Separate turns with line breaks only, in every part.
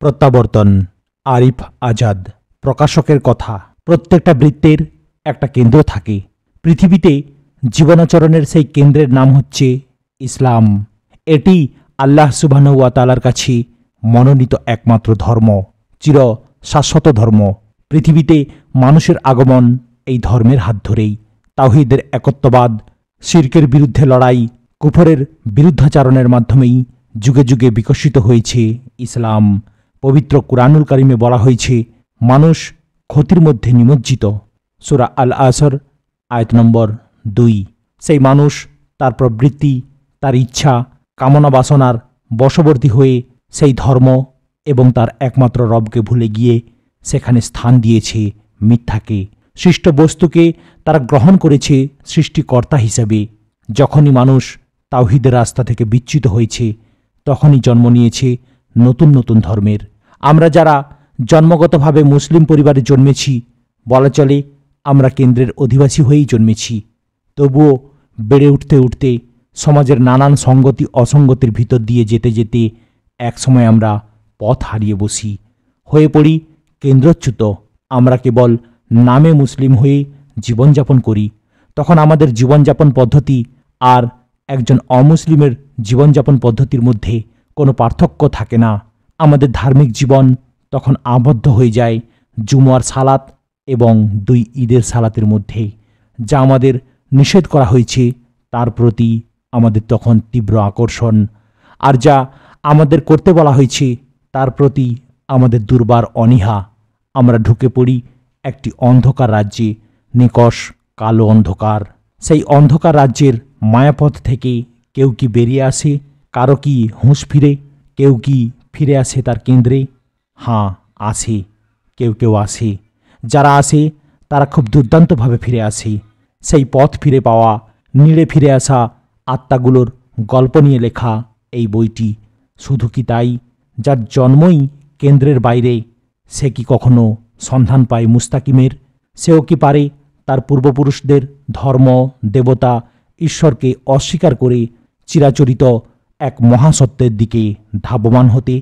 প্রত্যাবর্তন। আরিফ আজাদ। প্রকাশকের কথা। প্রত্যেকটা বৃত্তের একটা কেন্দ্র থাকে। পৃথিবীতে জীবনাচরণের সেই কেন্দ্রের নাম হচ্ছে ইসলাম। এটি আল্লাহ সুবহানাহু ওয়া তাআলার কাছে মনোনীত একমাত্র ধর্ম, চির শাশ্বত ধর্ম। পৃথিবীতে মানুষের আগমন এই ধর্মের হাত ধরেই। তাওহীদের একত্ববাদ, শিরকের বিরুদ্ধে লড়াই, কুফরের বিরুদ্ধাচারণের মাধ্যমেই যুগে যুগে বিকশিত হয়েছে ইসলাম। পবিত্র কুরআনুল কারীমে বলা হয়েছে, মানুষ ক্ষতির মধ্যে নিমজ্জিত। সূরা আল আসর আয়াত নম্বর 2। সেই মানুষ তার প্রবৃত্তি, তার ইচ্ছা, কামনা বাসনার বশবর্তী হয়ে সেই ধর্ম এবং তার একমাত্র রবকে ভুলে গিয়ে সেখানে স্থান দিয়েছে মিথ্যাকে। সৃষ্ট বস্তুকে তারা গ্রহণ করেছে সৃষ্টিকর্তা হিসেবে। যখনই মানুষ তাওহীদের রাস্তা থেকে বিচ্যুত হয়েছে, তখনই জন্ম নিয়েছে নতুন নতুন ধর্মের। আমরা যারা জন্মগতভাবে মুসলিম পরিবারে জন্মেছি, বলা চলে আমরা কেন্দ্রের অধিবাসী হয়েই জন্মেছি। তবুও বেড়ে উঠতে উঠতে সমাজের নানান সঙ্গতি অসঙ্গতির ভিতর দিয়ে যেতে যেতে একসময় আমরা পথ হারিয়ে বসি, হয়ে পড়ি কেন্দ্রচ্যুত। আমরা কেবল নামে মুসলিম হয়ে জীবনযাপন করি। তখন আমাদের জীবনযাপন পদ্ধতি আর একজন অমুসলিমের জীবনযাপন পদ্ধতির মধ্যে কোনো পার্থক্য থাকে না। আমাদের ধার্মিক জীবন তখন আবদ্ধ হয়ে যায় জুমার সালাত এবং 2 ঈদের সালাতের মধ্যে। যা আমাদের নিষেধ করা হয়েছে তার প্রতি আমাদের তখন তীব্র আকর্ষণ, আর যা আমাদের করতে বলা হয়েছে তার প্রতি আমাদের দুর্বার অনীহা। আমরা ঢুকে পড়ি একটি অন্ধকার রাজ্যে, নিকষ কালো অন্ধকার। সেই অন্ধকার রাজ্যের মায়াপথ থেকে কেউ কি বেরিয়ে আসে, কারো কি হুঁশ ফিরে, কেউ কি ফিরে আসে তার কেন্দ্রে? হ্যাঁ, আসে, কেউ কেউ আসে। যারা আসে তারা খুব দুর্দান্তভাবে ফিরে আসে। সেই পথ ফিরে পাওয়া, নিড়ে ফিরে আসা আত্মাগুলোর গল্প নিয়ে লেখা এই বইটি। শুধু কি তাই, যার জন্মই কেন্দ্রের বাইরে, সে কি কখনো সন্ধান পায় মুস্তাকিমের? সেও কি পারে তার পূর্বপুরুষদের ধর্ম, দেবতা, ঈশ্বরকে অস্বীকার করে চিরাচরিত এক মহাসত্যের দিকে ধাবমান হতে?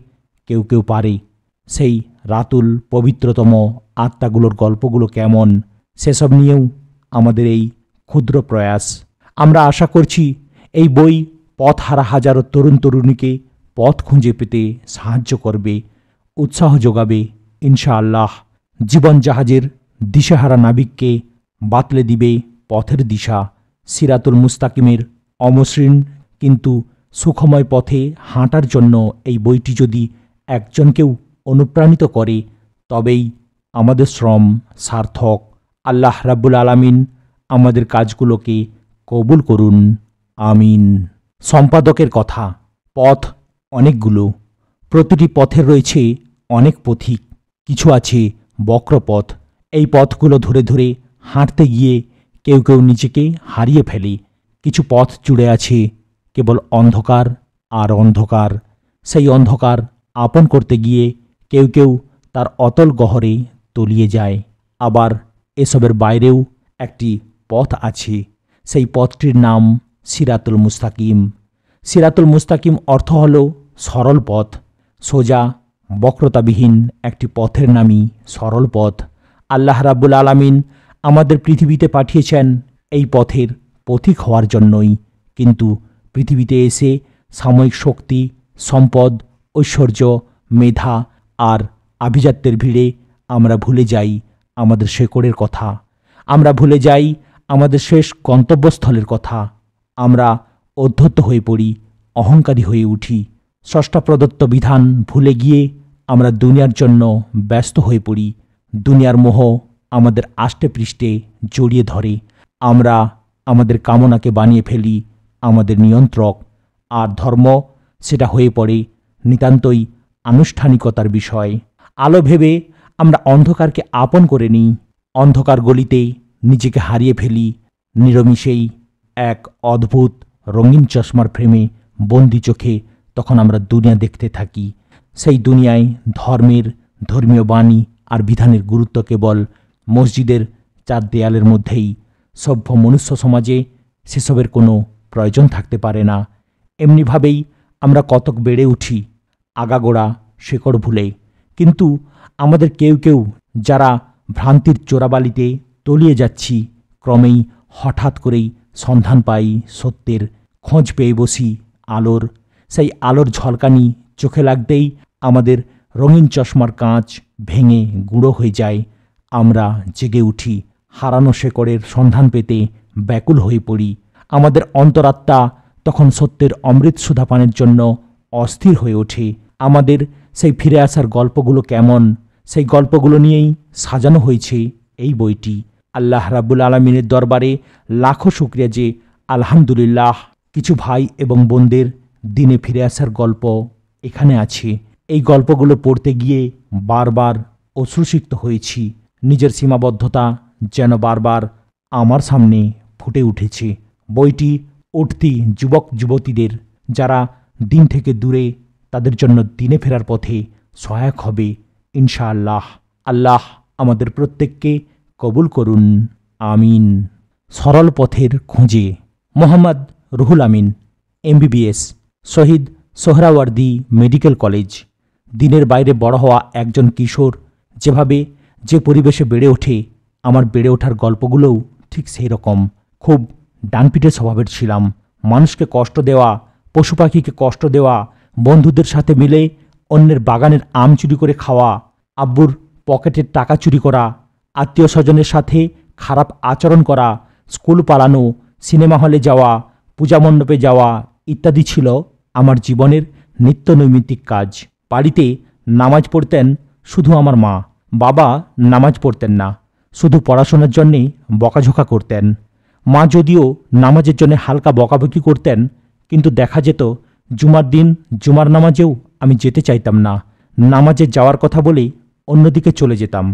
কেউ কেউ পারে। সেই রাতুল পবিত্রতম আত্মাগুলোর গল্পগুলো কেমন, সেসব নিয়েও আমাদের এই ক্ষুদ্র প্রয়াস। আমরা আশা করছি এই বই পথহারা হাজারো তরুণ তরুণীকে পথ খুঁজে পেতে সাহায্য করবে, উৎসাহ যোগাবে ইনশাআল্লাহ। জীবন জাহাজের দিশেহারা নাবিককে বাতলে দিবে পথের দিশা। সিরাতুল মুস্তাকিমের অমসৃণ কিন্তু সুখময় পথে হাঁটার জন্য এই বইটি যদি একজনকেও অনুপ্রাণিত করে, তবেই আমাদের শ্রম সার্থক। আল্লাহ রাব্বুল আলামিন আমাদের কাজগুলোকে কবুল করুন, আমিন। সম্পাদকের কথা। পথ অনেকগুলো, প্রতিটি পথের রয়েছে অনেক পথিক। কিছু আছে বক্রপথ। এই পথগুলো ধরে ধরে হাঁটতে গিয়ে কেউ কেউ নিজেকে হারিয়ে ফেলে। কিছু পথ জুড়ে আছে কেবল অন্ধকার আর অন্ধকার। সেই অন্ধকার আপন করতে গিয়ে কেউ কেউ তার অতল গহরে তলিয়ে যায়। আবার এসবের বাইরেও একটি পথ আছে, সেই পথটির নাম সিরাতুল মুস্তাকিম। সিরাতুল মুস্তাকিম অর্থ হল সরল পথ। সোজা বক্রতাবিহীন একটি পথের নামই সরল পথ। আল্লাহ রাব্বুল আলামিন আমাদের পৃথিবীতে পাঠিয়েছেন এই পথের পথিক হওয়ার জন্যই। কিন্তু পৃথিবীতে এসে সাময়িক শক্তি, সম্পদ, ঐশ্বর্য, মেধা আর আভিজাত্যের ভিড়ে আমরা ভুলে যাই আমাদের শেকড়ের কথা। আমরা ভুলে যাই আমাদের শেষ গন্তব্যস্থলের কথা। আমরা অধ্যত্ত হয়ে পড়ি, অহংকারী হয়ে উঠি। স্রষ্টা প্রদত্ত বিধান ভুলে গিয়ে আমরা দুনিয়ার জন্য ব্যস্ত হয়ে পড়ি। দুনিয়ার মোহ আমাদের আষ্টে পৃষ্ঠে জড়িয়ে ধরে। আমরা আমাদের কামনাকে বানিয়ে ফেলি আমাদের নিয়ন্ত্রক, আর ধর্ম সেটা হয়ে পড়ে নিতান্তই আনুষ্ঠানিকতার বিষয়। আলো ভেবে আমরা অন্ধকারকে আপন করে নিই। অন্ধকার গলিতে নিজেকে হারিয়ে ফেলি। নিরমিষেই এক অদ্ভুত রঙিন চশমার ফ্রেমে বন্দি চোখে তখন আমরা দুনিয়া দেখতে থাকি। সেই দুনিয়ায় ধর্মের, ধর্মীয় বাণী আর বিধানের গুরুত্ব কেবল মসজিদের 4 দেয়ালের মধ্যেই। সভ্য মনুষ্য সমাজে সেসবের কোনো প্রয়োজন থাকতে পারে না। এমনিভাবেই আমরা কতক বেড়ে উঠি আগাগোড়া শেকড় ভুলে। কিন্তু আমাদের কেউ কেউ যারা ভ্রান্তির চোরাবালিতে তলিয়ে যাচ্ছি, ক্রমেই হঠাৎ করেই সন্ধান পাই সত্যের, খোঁজ পেয়ে বসি আলোর। সেই আলোর ঝলকানি চোখে লাগতেই আমাদের রঙিন চশমার কাঁচ ভেঙে গুঁড়ো হয়ে যায়। আমরা জেগে উঠি, হারানো শেকড়ের সন্ধান পেতে ব্যাকুল হয়ে পড়ি। আমাদের অন্তরাত্মা তখন সত্যের অমৃত সুধা পানের জন্য অস্থির হয়ে ওঠে। আমাদের সেই ফিরে আসার গল্পগুলো কেমন, সেই গল্পগুলো নিয়েই সাজানো হয়েছে এই বইটি। আল্লাহ রাব্বুল আলামিনের দরবারে লাখো শুকরিয়া যে আলহামদুলিল্লাহ কিছু ভাই এবং বোনদের দিনে ফিরে আসার গল্প এখানে আছে। এই গল্পগুলো পড়তে গিয়ে বারবার অশ্রুসিক্ত হয়েছি। নিজের সীমাবদ্ধতা যেন বারবার আমার সামনে ফুটে উঠেছে। বইটি উঠতি যুবক যুবতীদের, যারা দিন থেকে দূরে, তাদের জন্য দিনে ফেরার পথে সহায়ক হবে ইনশাআল্লাহ। আল্লাহ আমাদের প্রত্যেককে কবুল করুন, আমিন। সরল পথের খোঁজে। Mohammad Ruhul Amin, MBBS, Shaheed Suhrawardy medical college. দিনের বাইরে বড় হওয়া একজন কিশোর যেভাবে যে পরিবেশে বেড়ে ওঠে, আমার বেড়ে ওঠার গল্পগুলোও ঠিক সেই রকম। খুব ডানপিটে স্বভাবের ছিলাম। মানুষকে কষ্ট দেওয়া, পশু পাখিকে কষ্ট দেওয়া, বন্ধুদের সাথে মিলে অন্যের বাগানের আম চুরি করে খাওয়া, আব্বুর পকেটের টাকা চুরি করা, আত্মীয় স্বজনের সাথে খারাপ আচরণ করা, স্কুল পালানো, সিনেমা হলে যাওয়া, পূজা মণ্ডপে যাওয়া ইত্যাদি ছিল আমার জীবনের নিত্য নৈমিত্তিক কাজ। বাড়িতে নামাজ পড়তেন শুধু আমার মা। বাবা নামাজ পড়তেন না, শুধু পড়াশোনার জন্যে বকাঝোকা করতেন। মা যদিও নামাজের জন্য হালকা বকাবকি করতেন, কিন্তু দেখা যেত জুমার দিন জুমার নামাজেও আমি যেতে চাইতাম না। নামাজে যাওয়ার কথা বলে অন্যদিকে চলে যেতাম।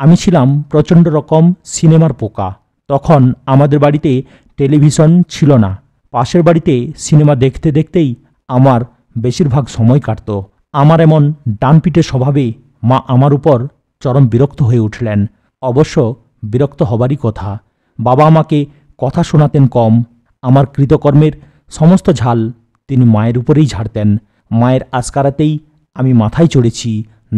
আমি ছিলাম প্রচণ্ড রকম সিনেমার পোকা। তখন আমাদের বাড়িতে টেলিভিশন ছিল না। পাশের বাড়িতে সিনেমা দেখতে দেখতেই আমার বেশিরভাগ সময় কাটত। আমার এমন ডানপিটে স্বভাবে মা আমার উপর চরম বিরক্ত হয়ে উঠলেন। অবশ্য বিরক্ত হবারই কথা। বাবা আমাকে কথা শোনাতেন কম। আমার কৃতকর্মের সমস্ত ঝাল তিনি মায়ের উপরেই ঝাড়তেন। মায়ের আস্কারাতেই আমি মাথায় চড়েছি,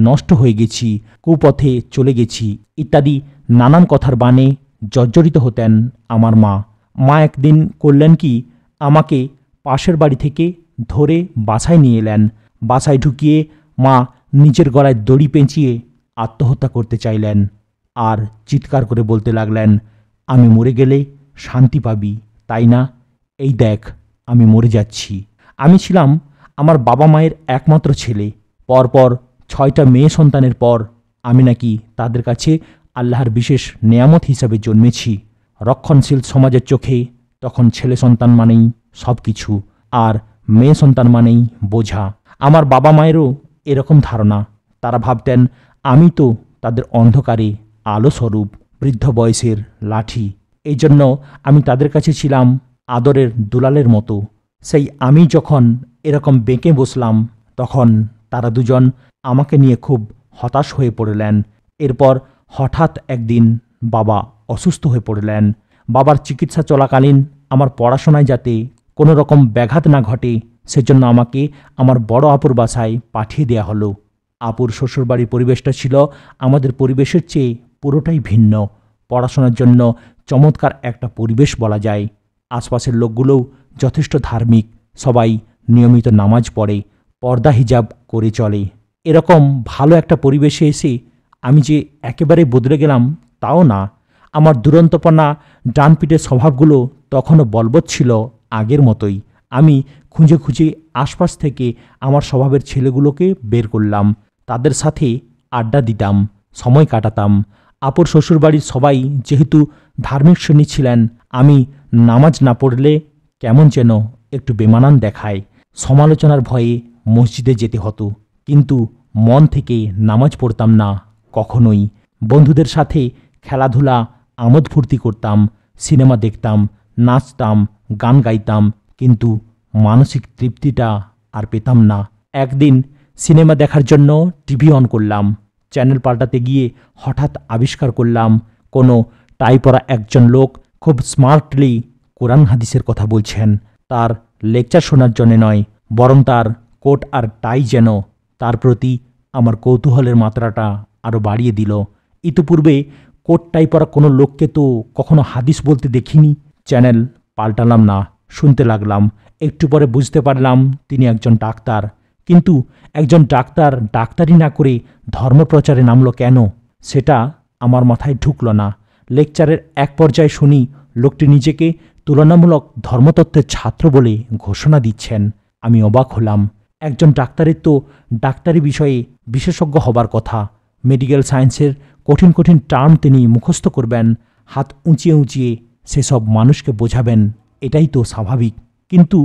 নষ্ট হয়ে গেছি, কুপথে চলে গেছি ইত্যাদি নানান কথার বাণে জর্জরিত হতেন আমার মা। মা একদিন করলেন কি, আমাকে পাশের বাড়ি থেকে ধরে বাসায় নিয়ে এলেন। বাসায় ঢুকিয়ে মা নিজের গলায় দড়ি পেঁচিয়ে আত্মহত্যা করতে চাইলেন আর চিৎকার করে বলতে লাগলেন, আমি মরে গেলে শান্তি পাবি, তাই না? এই দেখ আমি মরে যাচ্ছি। আমি ছিলাম আমার বাবা মায়ের একমাত্র ছেলে। পরপর 6টা মেয়ে সন্তানের পর আমি নাকি তাদের কাছে আল্লাহর বিশেষ নেয়ামত হিসাবে জন্মেছি। রক্ষণশীল সমাজের চোখে তখন ছেলে সন্তান মানেই সব কিছু, আর মেয়ে সন্তান মানেই বোঝা। আমার বাবা মায়েরও এরকম ধারণা। তারা ভাবতেন আমি তো তাদের অন্ধকারে আলো স্বরূপ, বৃদ্ধ বয়সের লাঠি। এই জন্য আমি তাদের কাছে ছিলাম আদরের দুলালের মতো। সেই আমি যখন এরকম বেঁকে বসলাম, তখন তারা দুজন আমাকে নিয়ে খুব হতাশ হয়ে পড়লেন। এরপর হঠাৎ একদিন বাবা অসুস্থ হয়ে পড়লেন। বাবার চিকিৎসা চলাকালীন আমার পড়াশোনায় যাতে কোনো রকম ব্যাঘাত না ঘটে, সেজন্য আমাকে আমার বড় আপুর বাসায় পাঠিয়ে দেওয়া হলো। আপুর শ্বশুরবাড়ির পরিবেশটা ছিল আমাদের পরিবেশের চেয়ে পুরোটাই ভিন্ন। পড়াশোনার জন্য চমৎকার একটা পরিবেশ বলা যায়। আশপাশের লোকগুলোও যথেষ্ট ধার্মিক, সবাই নিয়মিত নামাজ পড়ে, পর্দা হিজাব করে চলে। এরকম ভালো একটা পরিবেশে এসে আমি যে একেবারে বদলে গেলাম তাও না। আমার দুরন্তপনা, ডানপিটের স্বভাবগুলো তখনও বলবৎ ছিল আগের মতোই। আমি খুঁজে খুঁজে আশপাশ থেকে আমার স্বভাবের ছেলেগুলোকে বের করলাম। তাদের সাথে আড্ডা দিতাম, সময় কাটাতাম। আপুর শ্বশুরবাড়ির সবাই যেহেতু ধার্মিক শ্রেণী ছিলেন, আমি নামাজ না পড়লে কেমন যেন একটু বেমানান দেখায়। সমালোচনার ভয়ে মসজিদে যেতে হতো, কিন্তু মন থেকে নামাজ পড়তাম না কখনোই। বন্ধুদের সাথে খেলাধুলা, আমোদ ফুর্তি করতাম, সিনেমা দেখতাম, নাচতাম, গান গাইতাম, কিন্তু মানসিক তৃপ্তিটা আর পেতাম না। একদিন সিনেমা দেখার জন্য টিভি অন করলাম। চ্যানেল পাল্টাতে গিয়ে হঠাৎ আবিষ্কার করলাম কোনো টাই পরা একজন লোক খুব স্মার্টলি কোরআন হাদিসের কথা বলছেন। তার লেকচার শোনার জন্যে নয়, বরং তার কোট আর টাই যেন তার প্রতি আমার কৌতূহলের মাত্রাটা আরও বাড়িয়ে দিল। ইতিপূর্বে কোট টাই পরা কোনো লোককে তো কখনো হাদিস বলতে দেখিনি। চ্যানেল পাল্টালাম না, শুনতে লাগলাম। একটু পরে বুঝতে পারলাম তিনি একজন ডাক্তার। কিন্তু একজন ডাক্তার ডাক্তারি না করে ধর্মপ্রচারে নামল কেন, সেটা আমার মাথায় ঢুকল না। লেকচারের এক পর্যায়ে শুনি লোকটি নিজেকে তুলনামূলক ধর্মতত্ত্বের ছাত্র বলে ঘোষণা দিচ্ছেন। আমি অবাক হলাম। একজন ডাক্তারের তো ডাক্তারি বিষয়ে বিশেষজ্ঞ হবার কথা। মেডিকেল সায়েন্সের কঠিন কঠিন টার্ম তিনি মুখস্থ করবেন, হাত উঁচিয়ে উঁচিয়ে সেসব মানুষকে বোঝাবেন, এটাই তো স্বাভাবিক। কিন্তু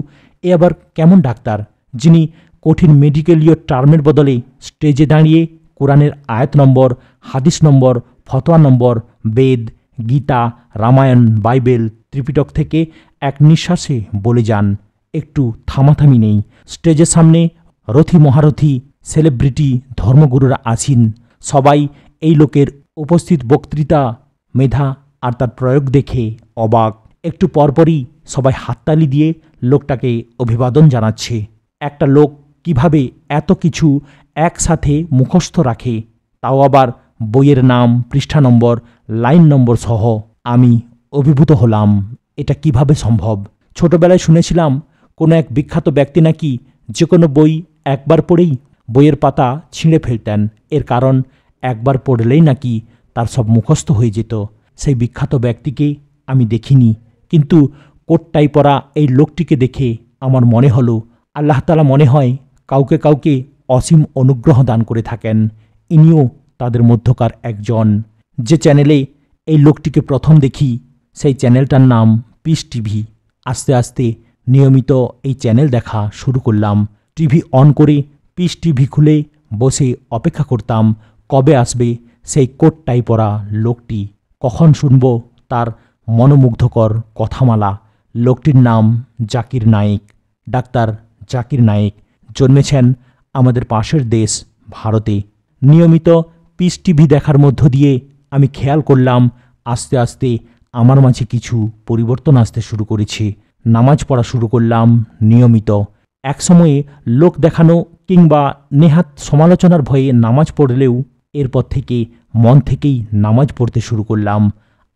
এ আবার কেমন ডাক্তার যিনি কঠিন মেডিকেলীয় টার্মের বদলে স্টেজে দাঁড়িয়ে কোরআনের আয়াত নম্বর, হাদিস নম্বর, ফতোয়া নম্বর, বেদ, গীতা, রামায়ণ, বাইবেল, ত্রিপিটক থেকে এক নিঃশ্বাসে বলে যান। একটু থামাথামি নেই। স্টেজের সামনে রথী মহারথী সেলিব্রিটি ধর্মগুরুরা আছেন। সবাই এই লোকের উপস্থিত বক্তৃতা, মেধা আর তার প্রয়োগ দেখে অবাক। একটু পরপরই সবাই হাততালি দিয়ে লোকটাকে অভিবাদন জানাচ্ছে। একটা লোক কিভাবে এত কিছু একসাথে মুখস্থ রাখে, তাও আবার বইয়ের নাম, পৃষ্ঠা নম্বর, লাইন নম্বর সহ। আমি অভিভূত হলাম, এটা কিভাবে সম্ভব। ছোটবেলায় শুনেছিলাম কোনো এক বিখ্যাত ব্যক্তি নাকি যে কোনো বই একবার পড়েই বইয়ের পাতা ছিঁড়ে ফেলতেন। এর কারণ একবার পড়লেই নাকি তার সব মুখস্থ হয়ে যেত। সেই বিখ্যাত ব্যক্তিকে আমি দেখিনি, কিন্তু কোট টাই পরা এই লোকটিকে দেখে আমার মনে হলো আল্লাহ তাআলা মনে হয় কাউকে কাউকে অসীম অনুগ্রহ দান করে থাকেন। ইনিও তাদের মধ্যকার একজন। যে চ্যানেলে এই লোকটিকে প্রথম দেখি সেই চ্যানেলটার নাম পিস টিভি। আস্তে আস্তে নিয়মিত এই চ্যানেল দেখা শুরু করলাম। টিভি অন করে পিস টিভি খুলে বসে অপেক্ষা করতাম কবে আসবে সেই কোট টাই পরা লোকটি, কখন শুনব তার মনোমুগ্ধকর কথামালা। লোকটির নাম জাকির নায়েক। ডাক্তার জাকির নায়েক জন্মেছেন আমাদের পাশের দেশ ভারতে। নিয়মিত পিস টিভি দেখার মধ্য দিয়ে আমি খেয়াল করলাম আস্তে আস্তে আমার মাঝে কিছু পরিবর্তন আসতে শুরু করেছে। নামাজ পড়া শুরু করলাম নিয়মিত। একসময়ে লোক দেখানো কিংবা নেহাত সমালোচনার ভয়ে নামাজ পড়লেও এরপর থেকে মন থেকেই নামাজ পড়তে শুরু করলাম।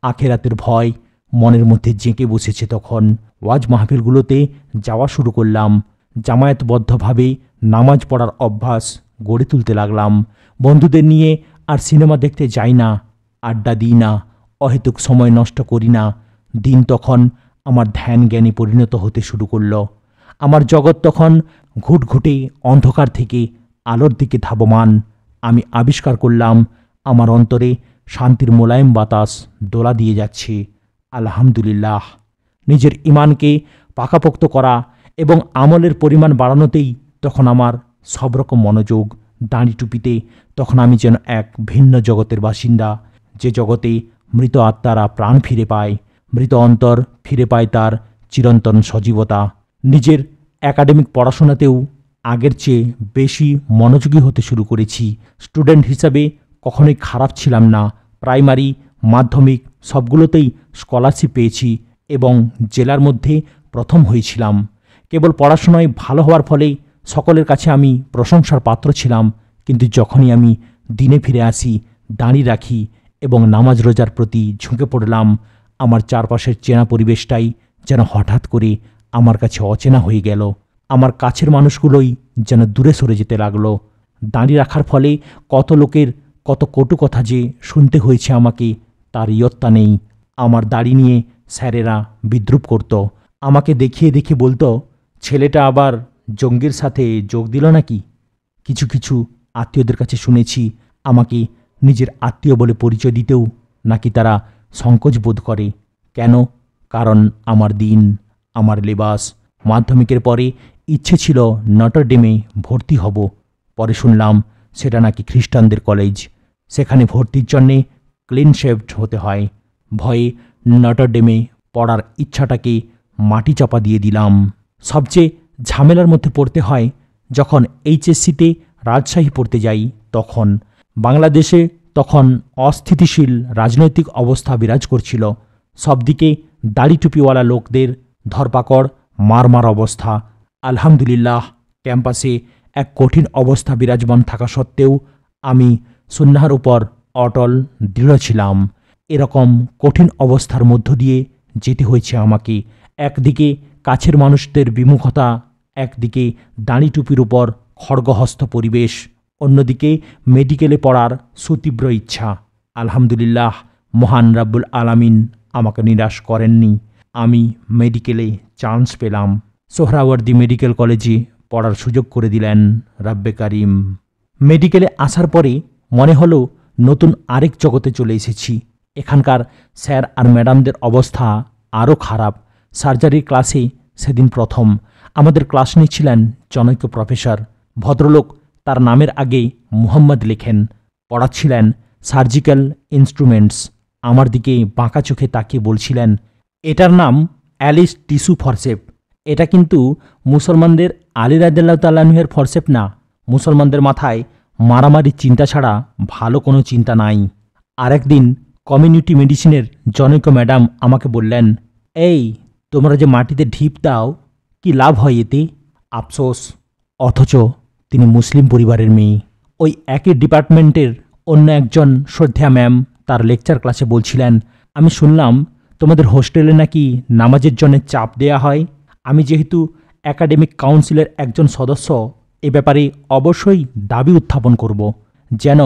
আখেরাতের ভয় মনের মধ্যে জেঁকে বসেছে। তখন ওয়াজ মাহফিলগুলোতে যাওয়া শুরু করলাম। জামায়াতবদ্ধভাবে নামাজ পড়ার অভ্যাস গড়ে তুলতে লাগলাম। বন্ধুদের নিয়ে আর সিনেমা দেখতে যাই না, আড্ডা দিই না, অহেতুক সময় নষ্ট করি না। দিন তখন আমার ধ্যান জ্ঞানে পরিণত হতে শুরু করল। আমার জগৎ তখন ঘুটঘুটে অন্ধকার থেকে আলোর দিকে ধাবমান। আমি আবিষ্কার করলাম আমার অন্তরে শান্তির মোলায়েম বাতাস দোলা দিয়ে যাচ্ছে। আলহামদুলিল্লাহ। নিজের ঈমানকে পাকাপোক্ত করা এবং আমলের পরিমাণ বাড়ানোতেই তখন আমার সব রকম মনোযোগ। দাঁড়ি টুপিতে তখন আমি যেন এক ভিন্ন জগতের বাসিন্দা, যে জগতে মৃত আত্মারা প্রাণ ফিরে পায়, মৃত অন্তর ফিরে পায় তার চিরন্তন সজীবতা। নিজের একাডেমিক পড়াশোনাতেও আগের চেয়ে বেশি মনোযোগী হতে শুরু করেছি। স্টুডেন্ট হিসাবে কখনোই খারাপ ছিলাম না। প্রাইমারি, মাধ্যমিক সবগুলোতেই স্কলারশিপ পেয়েছি এবং জেলার মধ্যে প্রথম হয়েছিলাম। কেবল পড়াশোনায় ভালো হওয়ার ফলে সকলের কাছে আমি প্রশংসার পাত্র ছিলাম। কিন্তু যখনই আমি দিনে ফিরে আসি, দাঁড়ি রাখি এবং নামাজ রোজার প্রতি ঝুঁকে পড়লাম, আমার চারপাশের চেনা পরিবেশটাই যেন হঠাৎ করে আমার কাছে অচেনা হয়ে গেল। আমার কাছের মানুষগুলোই যেন দূরে সরে যেতে লাগলো। দাঁড়ি রাখার ফলে কত লোকের কত কটু কথা যে শুনতে হয়েছে আমাকে, তার ইয়ত্তা নেই। আমার দাড়ি নিয়ে স্যারেরা বিদ্রূপ করত। আমাকে দেখিয়ে দেখে বলতো, ছেলেটা আবার জঙ্গির সাথে যোগ দিল নাকি। কিছু কিছু আত্মীয়দের কাছে শুনেছি আমাকে নিজের আত্মীয় বলে পরিচয় দিতেও নাকি তারা সংকোচ বোধ করে। কেন? কারণ আমার দিন, আমার লেবাস। মাধ্যমিকের পরে ইচ্ছে ছিল নটর ডেমে ভর্তি হব। পরে শুনলাম সেটা নাকি খ্রিস্টানদের কলেজ, সেখানে ভর্তির জন্যে ক্লিন শেভড হতে হয়। ভয়ে নটর ডেমে পড়ার ইচ্ছাটাকে মাটি চাপা দিয়ে দিলাম। সবচেয়ে ঝামেলার মধ্যে পড়তে হয় যখন এইচএসসিতে রাজশাহী পড়তে যাই। তখন বাংলাদেশে তখন অস্থিতিশীল রাজনৈতিক অবস্থা বিরাজ করছিল। সবদিকে দাড়ি টুপিওয়ালা লোকদের ধরপাকড়, মারমার অবস্থা। আলহামদুলিল্লাহ, ক্যাম্পাসে এক কঠিন অবস্থা বিরাজমান থাকা সত্ত্বেও আমি সুন্নাহর উপর অটল দৃঢ় ছিলাম। এরকম কঠিন অবস্থার মধ্য দিয়ে যেতে হয়েছে আমাকে। একদিকে কাছের মানুষদের বিমুখতা, একদিকে দাড়ি টুপির উপর খড়গহস্ত পরিবেশ, অন্যদিকে মেডিকেলে পড়ার সুতীব্র ইচ্ছা। আলহামদুলিল্লাহ, মহান রাব্বুল আলামিন আমাকে নিরাশ করেননি। আমি মেডিকেলে চান্স পেলাম। সোহরাওয়ার্দী মেডিকেল কলেজে পড়ার সুযোগ করে দিলেন রাব্বে কারিম। মেডিকেলে আসার পরে মনে হলো নতুন আরেক জগতে চলে এসেছি। এখানকার স্যার আর ম্যাডামদের অবস্থা আরও খারাপ। সার্জারির ক্লাসে সেদিন প্রথম আমাদের ক্লাস নিচ্ছিলেন জনৈক প্রফেসর। ভদ্রলোক তার নামের আগে মুহাম্মদ লেখেন। পড়াচ্ছিলেন সার্জিক্যাল ইনস্ট্রুমেন্টস। আমার দিকে বাঁকা চোখে তাকিয়ে বলছিলেন, এটার নাম অ্যালিস টিস্যু ফরসেপ। এটা কিন্তু মুসলমানদের আলী রাদিয়াল্লাহু তাআলা আনহুর ফরসেপ না। মুসলমানদের মাথায় মারামারির চিন্তা ছাড়া ভালো কোনো চিন্তা নাই। আরেকদিন কমিউনিটি মেডিসিনের জনৈক ম্যাডাম আমাকে বললেন, এই তোমরা যে মাটিতে ঢিপ দাও, কি লাভ হয় এতে? আফসোস, অথচ তিনি মুসলিম পরিবারের মেয়ে। ওই একই ডিপার্টমেন্টের অন্য একজন শ্রদ্ধা ম্যাম তার লেকচার ক্লাসে বলছিলেন, আমি শুনলাম তোমাদের হোস্টেলে নাকি নামাজের জন্য চাপ দেয়া হয়। আমি যেহেতু একাডেমিক কাউন্সিলের একজন সদস্য, এ ব্যাপারে অবশ্যই দাবি উত্থাপন করব, যেন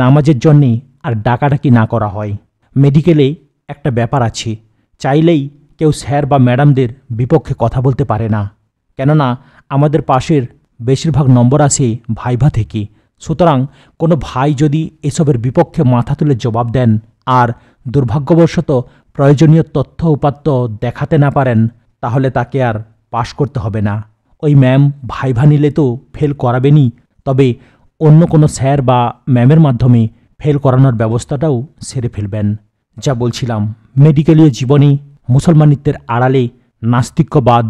নামাজের জন্যে আর ডাকাডাকি না করা হয়। মেডিকেলে একটা ব্যাপার আছে, চাইলেই কেউ স্যার বা ম্যাডামদের বিপক্ষে কথা বলতে পারে না। কেননা আমাদের পাশের বেশিরভাগ নম্বর আসে ভাইভা থেকে। সুতরাং কোনো ভাই যদি এসবের বিপক্ষে মাথা তুলে জবাব দেন আর দুর্ভাগ্যবশত প্রয়োজনীয় তথ্য উপাত্ত দেখাতে না পারেন, তাহলে তাকে আর পাশ করতে হবে না। ওই ম্যাম ভাইভা নিলে তো ফেল করাবেনই, তবে অন্য কোনো স্যার বা ম্যামের মাধ্যমে ফেল করানোর ব্যবস্থাটাও সেরে ফেলবেন। যা বলছিলাম, মেডিকেলীয় জীবনে মুসলমানিত্বের আড়ালে নাস্তিক্যবাদ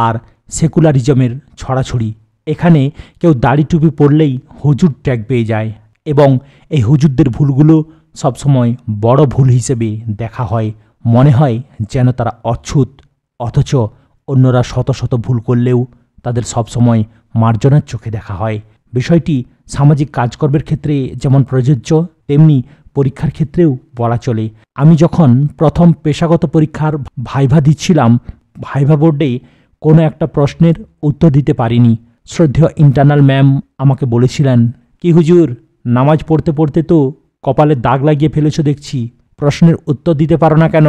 আর সেকুলারিজমের ছড়াছড়ি। এখানে কেউ দাড়ি টুপি পরলেই হুজুর ট্যাগ পেয়ে যায় এবং এই হুজুরদের ভুলগুলো সবসময় বড় ভুল হিসেবে দেখা হয়। মনে হয় যেন তারা অচ্ছুত, অথচ অন্যরা শত শত ভুল করলেও তাদের সবসময় মার্জনার চোখে দেখা হয়। বিষয়টি সামাজিক কাজকর্মের ক্ষেত্রে যেমন প্রযোজ্য, তেমনি পরীক্ষার ক্ষেত্রেও বলা চলে। আমি যখন প্রথম পেশাগত পরীক্ষার ভাইভা দিচ্ছিলাম, ভাইভা বোর্ডে কোনো একটা প্রশ্নের উত্তর দিতে পারিনি। শ্রদ্ধেয় ইন্টারনাল ম্যাম আমাকে বলেছিলেন, কি হুজুর, নামাজ পড়তে পড়তে তো কপালে দাগ লাগিয়ে ফেলেছ দেখছি, প্রশ্নের উত্তর দিতে পারো না কেন?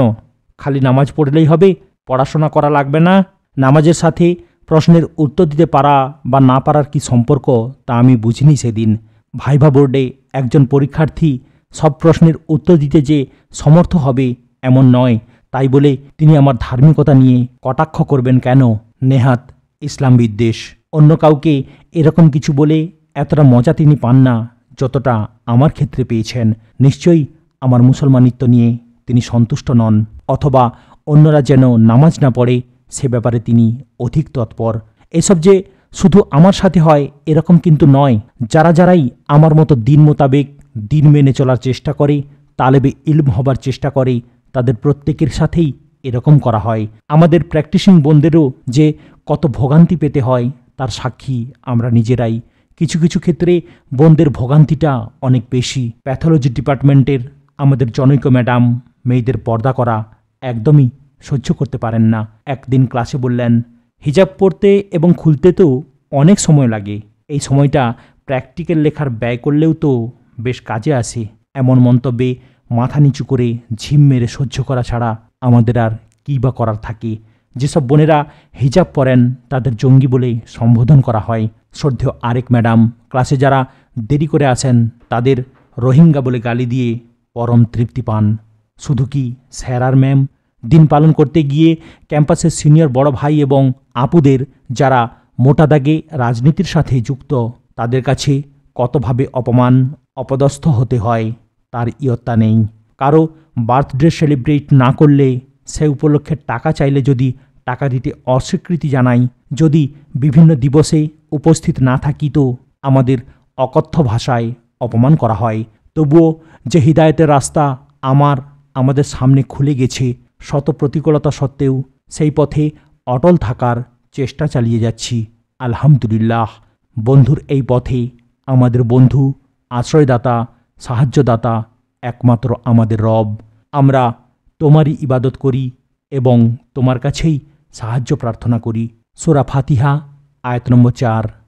খালি নামাজ পড়লেই হবে, পড়াশোনা করা লাগবে না? নামাজের সাথে প্রশ্নের উত্তর দিতে পারা বা না পারার কি সম্পর্ক, তা আমি বুঝিনি সেদিন। ভাইভা বোর্ডে একজন পরীক্ষার্থী সব প্রশ্নের উত্তর দিতে যে সমর্থ হবে এমন নয়, তাই বলে তিনি আমার ধার্মিকতা নিয়ে কটাক্ষ করবেন কেন? নেহাত ইসলাম বিদ্বেষ। অন্য কাউকে এরকম কিছু বলে এতটা মজা তিনি পান না যতটা আমার ক্ষেত্রে পেয়েছেন। নিশ্চয়ই আমার মুসলমানিত্ব নিয়ে তিনি সন্তুষ্ট নন, অথবা অন্যরা যেন নামাজ না পড়ে সে ব্যাপারে তিনি অধিক তৎপর। এসব যে শুধু আমার সাথে হয় এরকম কিন্তু নয়। যারাই আমার মতো দিন মোতাবেক দিন মেনে চলার চেষ্টা করে, তালেবে ইলম হবার চেষ্টা করে, তাদের প্রত্যেকের সাথেই এরকম করা হয়। আমাদের প্র্যাকটিসিং বোনদেরও যে কত ভোগান্তি পেতে হয় তার সাক্ষী আমরা নিজেরাই। কিছু কিছু ক্ষেত্রে বোনদের ভোগান্তিটা অনেক বেশি। প্যাথোলজি ডিপার্টমেন্টের আমাদের জনৈক ম্যাডাম মেয়েদের পর্দা করা একদমই সহ্য করতে পারেন না। একদিন ক্লাসে বললেন, হিজাব পরতে এবং খুলতে তো অনেক সময় লাগে, এই সময়টা প্র্যাকটিক্যাল লেখার ব্যয় করলেও তো বেশ কাজে আসে। এমন মন্তব্যে মাথা নিচু করে ঝিম মেরে সহ্য করা ছাড়া আমাদের আর কী বা করার থাকে। যেসব বোনেরা হিজাব পরেন তাদের জঙ্গি বলে সম্বোধন করা হয়। শ্রদ্ধেয় আরেক ম্যাডাম ক্লাসে যারা দেরি করে আসেন তাদের রোহিঙ্গা বলে গালি দিয়ে পরম তৃপ্তি পান। শুধু কি স্যার আর ম্যাম, দিন পালন করতে গিয়ে ক্যাম্পাসের সিনিয়র বড় ভাই এবং আপুদের যারা মোটা দাগে রাজনীতির সাথে যুক্ত, তাদের কাছে কতভাবে অপমান অপদস্থ হতে হয় তার ইয়ত্তা নেই। কারো বার্থডে সেলিব্রেট না করলে সে উপলক্ষে টাকা চাইলে যদি টাকা দিতে অস্বীকৃতি জানাই, যদি বিভিন্ন দিবসে উপস্থিত না থাকি তো আমাদের অকথ্য ভাষায় অপমান করা হয়। তবুও যে হিদায়তের রাস্তা আমাদের সামনে খুলে গেছে, শত প্রতিকূলতা সত্ত্বেও সেই পথে অটল থাকার চেষ্টা চালিয়ে যাচ্ছি। আলহামদুলিল্লাহ, বন্ধুর এই পথে আমাদের বন্ধু, আশ্রয়দাতা, সাহায্যদাতা একমাত্র আমাদের রব। আমরা তোমারই ইবাদত করি এবং তোমার কাছেই সাহায্য প্রার্থনা করি। সূরা ফাতিহা আয়াত নম্বর 4।